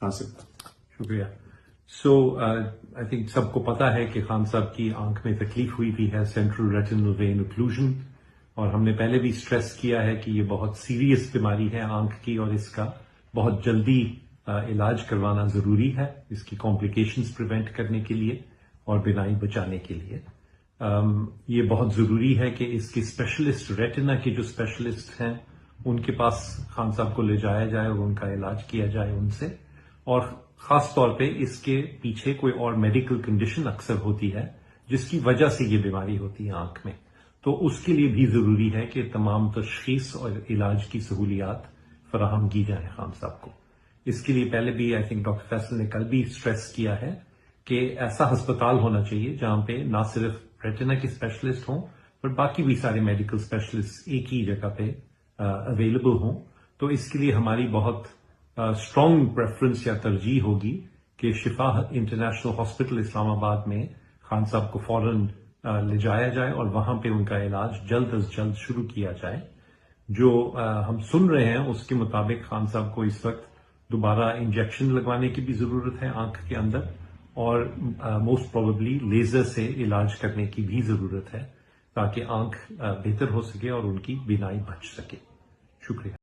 ناصر شکریہ. سو I think سب کو پتا ہے کہ خان صاحب کی آنکھ میں تکلیف ہوئی بھی ہے سینٹرل ریٹینل وین اوکلوژن، اور ہم نے پہلے بھی سٹریس کیا ہے کہ یہ بہت سیریس بیماری ہے آنکھ کی، اور اس کا بہت جلدی علاج کروانا ضروری ہے اس کی کمپلیکیشنز پریونٹ کرنے کے لیے اور بینائی بچانے کے لیے. یہ بہت ضروری ہے کہ اس کی اسپیشلسٹ ریٹنا کے جو اسپیشلسٹ ہیں ان کے پاس خان صاحب کو لے جایا جائے اور ان کا علاج کیا جائے ان سے، اور خاص طور پہ اس کے پیچھے کوئی اور میڈیکل کنڈیشن اکثر ہوتی ہے جس کی وجہ سے یہ بیماری ہوتی ہے آنکھ میں، تو اس کے لیے بھی ضروری ہے کہ تمام تشخیص اور علاج کی سہولیات فراہم کی جائیں خان صاحب کو. اس کے لیے پہلے بھی آئی تھنک ڈاکٹر فیصل نے کل بھی اسٹریس کیا ہے کہ ایسا ہسپتال ہونا چاہیے جہاں پہ نہ صرف ریٹنا کے اسپیشلسٹ ہوں پر باقی بھی سارے میڈیکل اسپیشلسٹ ایک ہی جگہ پہ اویلیبل ہوں. تو اس کے لیے ہماری بہت اسٹرانگ پریفرنس یا ترجیح ہوگی کہ شفا انٹرنیشنل ہاسپٹل اسلام آباد میں خان صاحب کو فوراً لے جایا جائے اور وہاں پہ ان کا علاج جلد از جلد شروع کیا جائے. جو ہم سن رہے ہیں اس کے مطابق خان صاحب کو اس وقت دوبارہ انجیکشن لگوانے کی بھی ضرورت ہے آنکھ کے اندر، اور موسٹ پروبیبلی لیزر سے علاج کرنے کی بھی ضرورت ہے تاکہ آنکھ بہتر ہو سکے اور ان کی بینائی بچ سکے. شکریہ.